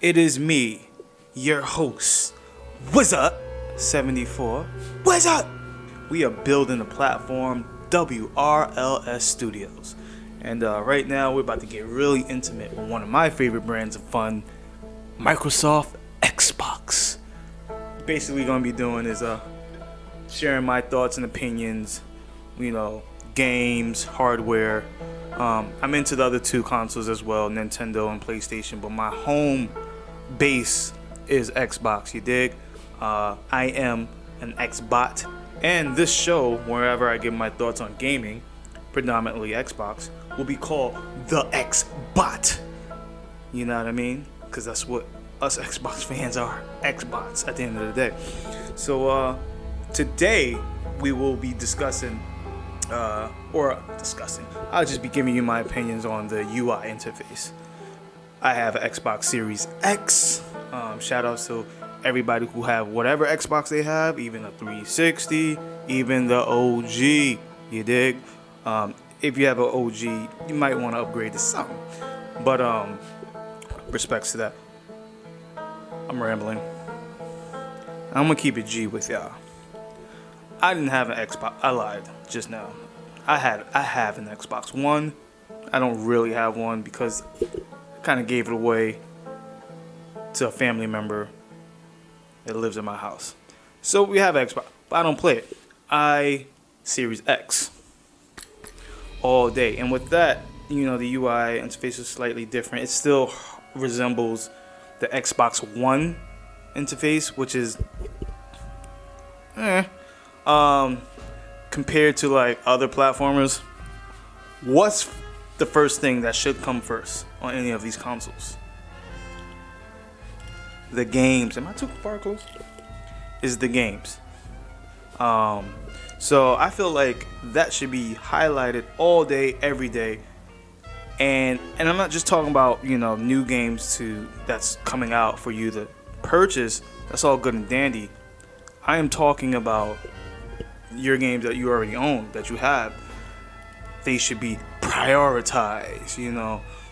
It is me, your host, Wizard74. Wizard! We are building the platform WRLS Studios. And right now we're about to get really intimate with one of my favorite brands of fun, Microsoft Xbox. Basically going to be doing is sharing my thoughts and opinions, games, hardware. I'm into the other two consoles as well, Nintendo and PlayStation, but my home base is Xbox, you dig? I am an XBOT, and this show, wherever I give my thoughts on gaming, predominantly Xbox, will be called the XBOT. You know what I mean? Because that's what us Xbox fans are, Xbots at the end of the day. So today we will be discussing, I'll just be giving you my opinions on the UI interface. I have an Xbox Series X. Shout outs to everybody who have whatever Xbox they have, even a 360, even the OG. You dig? If you have an OG, you might want to upgrade to something. But respects to that. I'm rambling. I'm gonna keep it G with y'all. I didn't have an Xbox. I lied just now. I have an Xbox One. I don't really have one because I kind of gave it away to a family member that lives in my house. So we have Xbox, but I don't play it. I Series X all day, and with that, the UI interface is slightly different. It still resembles the Xbox One interface, which is compared to like other platformers. What's the first thing that should come first on any of these consoles? The games. Am I too far close? Is the games. So I feel like that should be highlighted all day, every day. And I'm not just talking about, new games that's coming out for you to purchase. That's all good and dandy. I am talking about your games that you already own, that you have. They should be prioritized.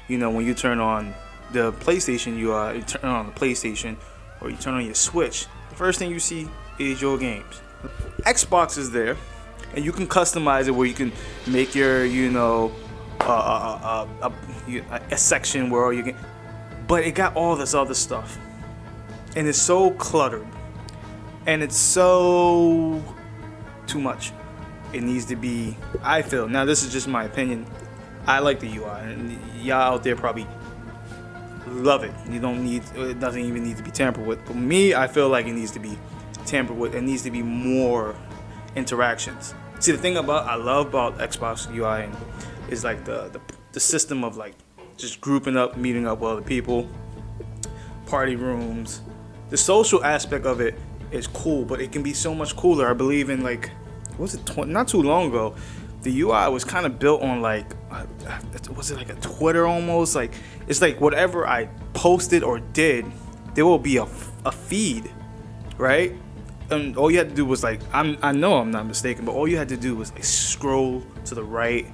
When you turn on the PlayStation UI, you turn on the PlayStation, or you turn on your Switch, the first thing you see is your games. Xbox is there, and you can customize it where you can make your, a section where all you can, but it got all this other stuff, and it's so cluttered, and it's so too much. It needs to be, I feel, now this is just my opinion, I like the UI, and y'all out there probably love it. It doesn't even need to be tampered with. But me, I feel like it needs to be tampered with. It needs to be more interactions. See, the thing I love about Xbox UI is like the system of like just grouping up, meeting up with other people, party rooms. The social aspect of it is cool, but it can be so much cooler. I believe in not too long ago, the UI was kind of built on like, was it like a Twitter almost? Like, it's like whatever I posted or did, there will be a feed, right? And all you had to do was like, I know I'm not mistaken, but all you had to do was like scroll to the right.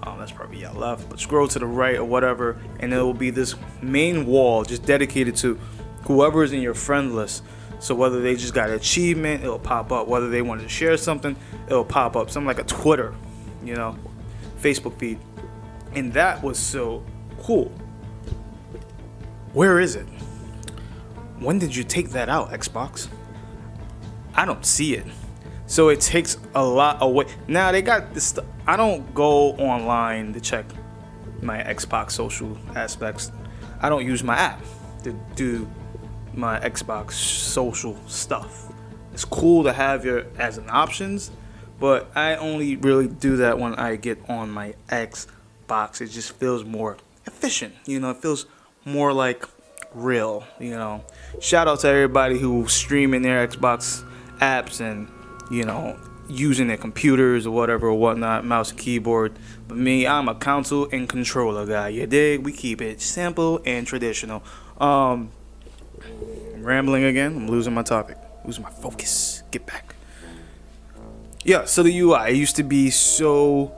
That's probably y'all left, but scroll to the right or whatever, and there will be this main wall just dedicated to whoever is in your friend list. So whether they just got an achievement, it'll pop up. Whether they wanted to share something, it'll pop up. Something like a Twitter, Facebook feed. And that was so cool. Where is it? When did you take that out, Xbox? I don't see it. So it takes a lot away. Now they got this stuff. I don't go online to check my Xbox social aspects. I don't use my app to do my Xbox social stuff. It's cool to have your as an options, but I only really do that when I get on my Xbox. It just feels more efficient. It feels more like real. Shout out to everybody who's streaming their Xbox apps and using their computers or whatever or whatnot, mouse and keyboard. But me, I'm a console and controller guy. You dig? We keep it simple and traditional. I'm rambling again. I'm losing my topic, losing my focus. Get back. Yeah, so the UI used to be so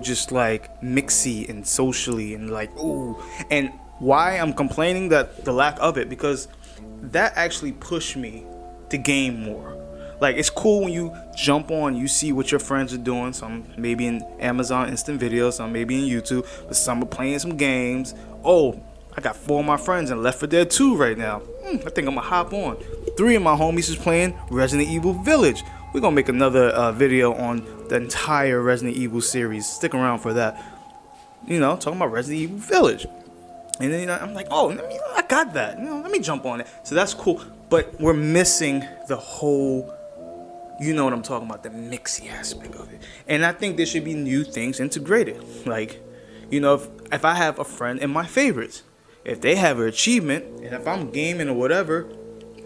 just like mixy and socially and like ooh, and Why I'm complaining that the lack of it, because that actually pushed me to game more. Like, it's cool when you jump on, you see what your friends are doing. Some maybe in Amazon Instant Videos, some maybe in YouTube, but some are playing some games. Oh, I got 4 of my friends in Left 4 Dead 2 right now. I think I'm gonna hop on. 3 of my homies is playing Resident Evil Village. We're gonna make another video on the entire Resident Evil series. Stick around for that. You know, talking about Resident Evil Village. And then, you know, I'm like, oh, I got that. You know, let me jump on it. So that's cool. But we're missing the whole, you know what I'm talking about, the mixy aspect of it. And I think there should be new things integrated. Like, you know, if I have a friend in my favorites, if they have an achievement, and if I'm gaming or whatever,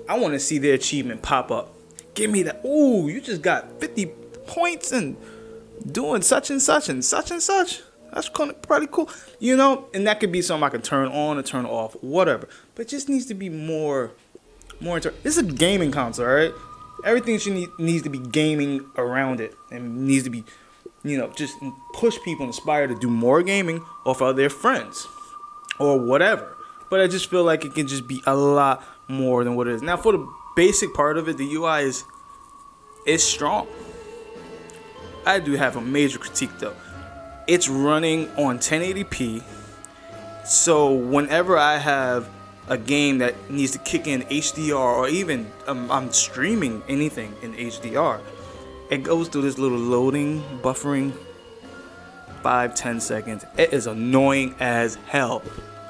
I want to see their achievement pop up. Give me that. Ooh, you just got 50 points and doing such and such and such and such. That's pretty cool, you know. And that could be something I can turn on or turn off, whatever. But it just needs to be more. This is a gaming console, all right? Everything needs to be gaming around it, and needs to be, you know, just push people, inspire to do more gaming off of their friends or whatever. But I just feel like it can just be a lot more than what it is. Now, for the basic part of it, the UI is strong. I do have a major critique though. It's running on 1080p, so whenever I have a game that needs to kick in HDR, or even I'm streaming anything in HDR, it goes through this little loading, buffering, 5-10 seconds. It is annoying as hell.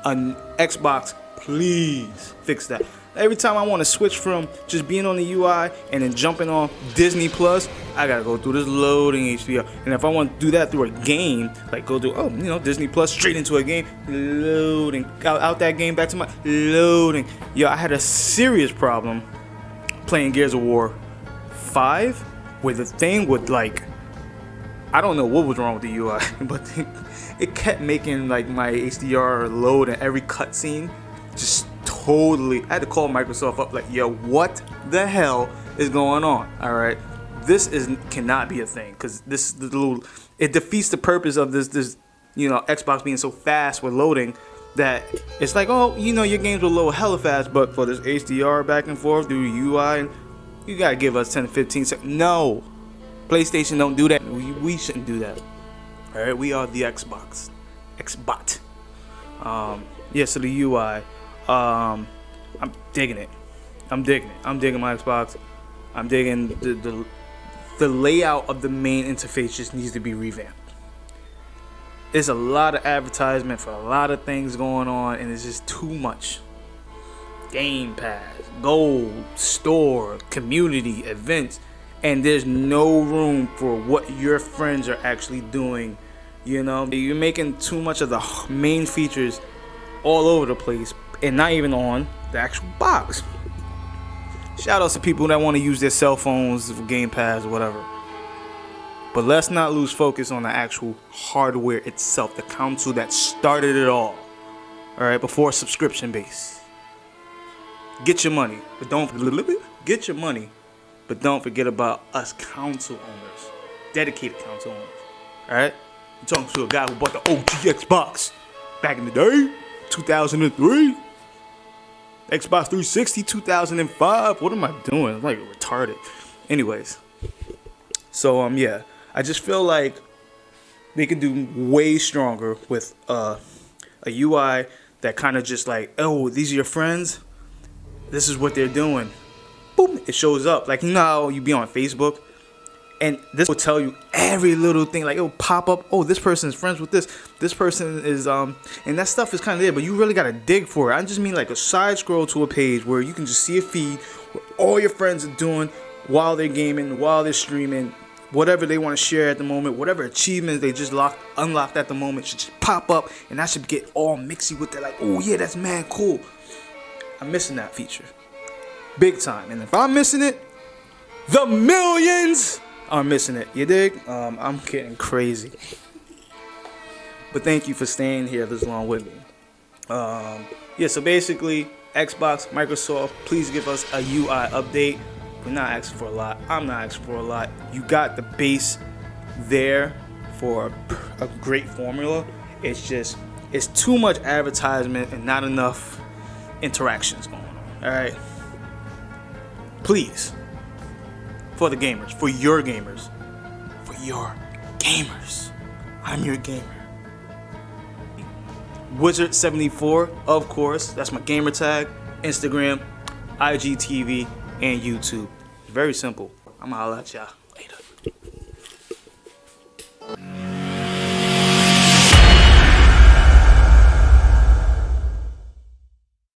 An Xbox, please fix that. Every time I want to switch from just being on the UI and then jumping on Disney Plus, I gotta go through this loading HDR. And if I want to do that through a game, like go through Disney Plus straight into a game, loading out that game back to my loading. Yo, I had a serious problem playing Gears of War 5, where the thing would, like, I don't know what was wrong with the UI, but it kept making like my HDR load and every cutscene just totally. I had to call Microsoft up, like, yo, what the hell is going on? All right, this cannot be a thing, because it defeats the purpose of this Xbox being so fast with loading, that it's like, oh, your games will load hella fast, but for this HDR back and forth through UI, you gotta give us 10 to 15 seconds. No, PlayStation don't do that. We shouldn't do that. All right, we are the XBOT. So the UI. I'm digging it. I'm digging my Xbox. I'm digging the layout of the main interface. Just needs to be revamped. There's a lot of advertisement for a lot of things going on, and it's just too much. Game Pass, Gold, Store, Community, Events, and there's no room for what your friends are actually doing. You're making too much of the main features all over the place, and not even on the actual box. Shout outs to people that want to use their cell phones for Game Pass or whatever. But let's not lose focus on the actual hardware itself, the console that started it all. Alright, before subscription base. Get your money, but don't forget about us console owners. Dedicated console owners. Alright? I'm talking to a guy who bought the OG Xbox back in the day. 2003, Xbox 360, 2005. What am I doing? I'm like retarded. Anyways, so I just feel like they could do way stronger with a UI that kind of just like, oh, these are your friends. This is what they're doing. Boom, it shows up. Like, how you be on Facebook, and this will tell you every little thing. Like, it will pop up. Oh, this person is friends with this. This person is and that stuff is kind of there, but you really gotta dig for it. I just mean like a side scroll to a page where you can just see a feed where all your friends are doing while they're gaming, while they're streaming, whatever they want to share at the moment, whatever achievements they just unlocked at the moment should just pop up, and I should get all mixy with it. Like, oh yeah, that's mad cool. I'm missing that feature, big time. And if I'm missing it, the millions are missing it. You dig? I'm getting crazy. But thank you for staying here this long with me. So basically, Xbox, Microsoft, please give us a UI update. We're not asking for a lot. I'm not asking for a lot. You got the base there for a great formula. It's just It's too much advertisement and not enough interactions going on. All right. Please, for the gamers, for your gamers, I'm your gamer. Wizard74, of course, that's my gamer tag. Instagram, IGTV, and YouTube. Very simple. I'm gonna holla at y'all later.